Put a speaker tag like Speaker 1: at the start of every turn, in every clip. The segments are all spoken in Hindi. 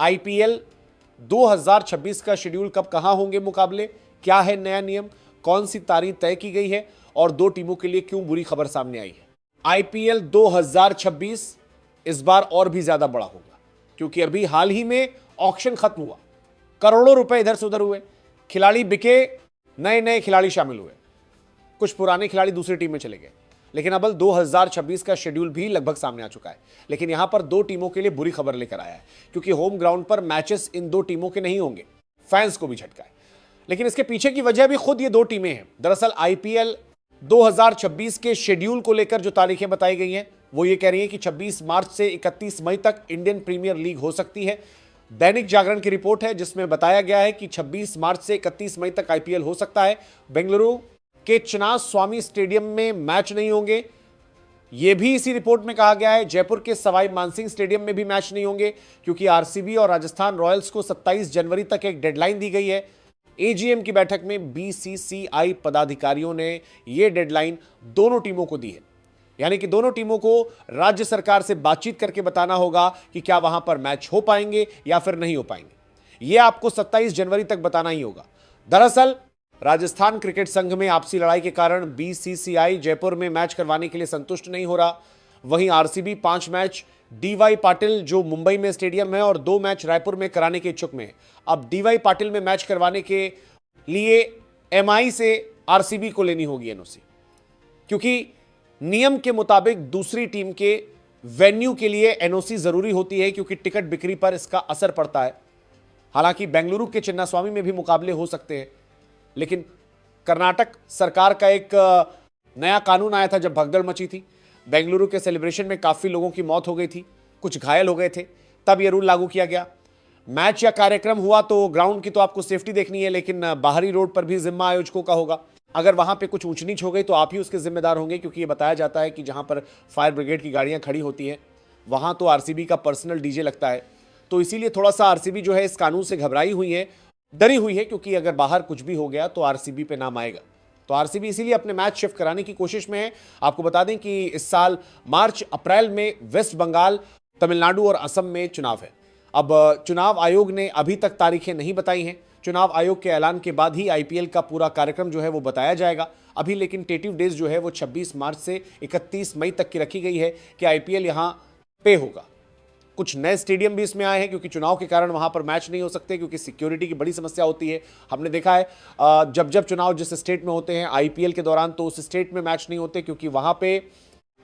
Speaker 1: आईपीएल 2026 का शेड्यूल कब कहां होंगे मुकाबले, क्या है नया नियम, कौन सी तारीख तय की गई है और दो टीमों के लिए क्यों बुरी खबर सामने आई है। आईपीएल 2026 इस बार और भी ज्यादा बड़ा होगा क्योंकि अभी हाल ही में ऑक्शन खत्म हुआ, करोड़ों रुपए इधर से उधर हुए, खिलाड़ी बिके, नए नए खिलाड़ी शामिल हुए, कुछ पुराने खिलाड़ी दूसरी टीम में चले गए। लेकिन अब 2026 का शेड्यूल भी लगभग सामने आ चुका है। लेकिन यहां पर दो टीमों के लिए बुरी खबर लेकर आया है क्योंकि होम ग्राउंड पर मैचेस इन दो टीमों के नहीं होंगे, फैंस को भी झटका है। लेकिन इसके पीछे की वजह भी खुद ये दो टीमें हैं। दरअसल आईपीएल 2026 के शेड्यूल को लेकर जो तारीखें बताई गई हैं वो ये कह रही है कि 26 मार्च से 31 मई तक इंडियन प्रीमियर लीग हो सकती है। दैनिक जागरण की रिपोर्ट है जिसमें बताया गया है कि 26 मार्च से 31 मई तक आईपीएल हो सकता है। बेंगलुरु के चिन्ना स्वामी स्टेडियम में मैच नहीं होंगे, यह भी इसी रिपोर्ट में कहा गया है। जयपुर के सवाई मानसिंह स्टेडियम में भी मैच नहीं होंगे क्योंकि आरसीबी और राजस्थान रॉयल्स को 27 जनवरी तक एक डेडलाइन दी गई है। एजीएम की बैठक में बीसीसीआई पदाधिकारियों ने यह डेडलाइन दोनों टीमों को दी है, यानी कि दोनों टीमों को राज्य सरकार से बातचीत करके बताना होगा कि क्या वहां पर मैच हो पाएंगे या फिर नहीं हो पाएंगे। यह आपको 27 जनवरी तक बताना ही होगा। दरअसल राजस्थान क्रिकेट संघ में आपसी लड़ाई के कारण बीसीसीआई जयपुर में मैच करवाने के लिए संतुष्ट नहीं हो रहा। वहीं आरसीबी 5 मैच डीवाई पाटिल जो मुंबई में स्टेडियम है और 2 मैच रायपुर में कराने के इच्छुक में है। अब डीवाई पाटिल में मैच करवाने के लिए एमआई से आरसीबी को लेनी होगी एनओसी, क्योंकि नियम के मुताबिक दूसरी टीम के वेन्यू के लिए एनओसी जरूरी होती है क्योंकि टिकट बिक्री पर इसका असर पड़ता है। हालांकि बेंगलुरु के चिन्नास्वामी में भी मुकाबले हो सकते हैं, लेकिन कर्नाटक सरकार का एक नया कानून आया था जब भगदड़ मची थी। बेंगलुरु के सेलिब्रेशन में काफी लोगों की मौत हो गई थी, कुछ घायल हो गए थे, तब यह रूल लागू किया गया। मैच या कार्यक्रम हुआ तो ग्राउंड की तो आपको सेफ्टी देखनी है, लेकिन बाहरी रोड पर भी जिम्मा आयोजकों का होगा। अगर वहां पे कुछ ऊंच नीच हो गई तो आप ही उसके जिम्मेदार होंगे, क्योंकि ये बताया जाता है कि जहां पर फायर ब्रिगेड की गाड़ियां खड़ी होती हैं वहां तो आरसीबी का पर्सनल डीजे लगता है। तो इसीलिए थोड़ा सा आरसीबी जो है इस कानून से घबराई हुई है, डरी हुई है, क्योंकि अगर बाहर कुछ भी हो गया तो आरसीबी पे नाम आएगा। तो आरसीबी इसीलिए अपने मैच शिफ्ट कराने की कोशिश में है। आपको बता दें कि इस साल मार्च अप्रैल में वेस्ट बंगाल, तमिलनाडु और असम में चुनाव है। अब चुनाव आयोग ने अभी तक तारीखें नहीं बताई हैं। चुनाव आयोग के ऐलान के बाद ही आईपीएल का पूरा कार्यक्रम जो है वो बताया जाएगा। अभी लेकिन टेंटेटिव डेज जो है वो 26 मार्च से 31 मई तक की रखी गई है कि आईपीएल यहां पे होगा। कुछ नए स्टेडियम भी इसमें आए हैं क्योंकि चुनाव के कारण वहां पर मैच नहीं हो सकते, क्योंकि सिक्योरिटी की बड़ी समस्या होती है। हमने देखा है जब जब चुनाव जिस स्टेट में होते हैं आईपीएल के दौरान, तो उस स्टेट में मैच नहीं होते क्योंकि वहां पे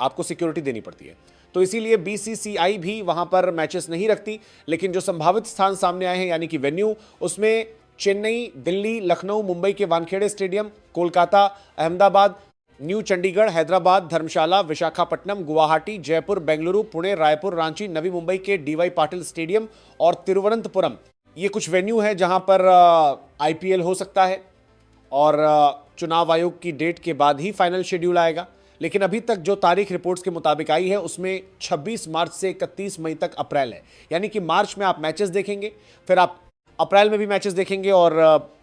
Speaker 1: आपको सिक्योरिटी देनी पड़ती है। तो इसीलिए बीसीसीआई भी वहां पर मैचेस नहीं रखती। लेकिन जो संभावित स्थान सामने आए हैं यानी कि वेन्यू, उसमें चेन्नई, दिल्ली, लखनऊ, मुंबई के वानखेड़े स्टेडियम, कोलकाता, अहमदाबाद, न्यू चंडीगढ़, हैदराबाद, धर्मशाला, विशाखापट्टनम, गुवाहाटी, जयपुर, बेंगलुरु, पुणे, रायपुर, रांची, नवी मुंबई के डीवाई पाटिल स्टेडियम और तिरुवनंतपुरम, ये कुछ वेन्यू है जहां पर आईपीएल हो सकता है। और चुनाव आयोग की डेट के बाद ही फाइनल शेड्यूल आएगा। लेकिन अभी तक जो तारीख रिपोर्ट्स के मुताबिक आई है उसमें 26 मार्च से 31 मई तक अप्रैल है, यानी कि मार्च में आप मैचेस देखेंगे, फिर आप अप्रैल में भी मैचेस देखेंगे और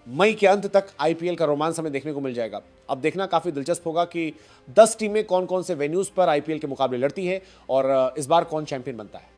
Speaker 1: मई के अंत तक आईपीएल का रोमांस हमें देखने को मिल जाएगा। अब देखना काफी दिलचस्प होगा कि 10 टीमें कौन कौन से वेन्यूज पर आईपीएल के मुकाबले लड़ती हैं और इस बार कौन चैंपियन बनता है।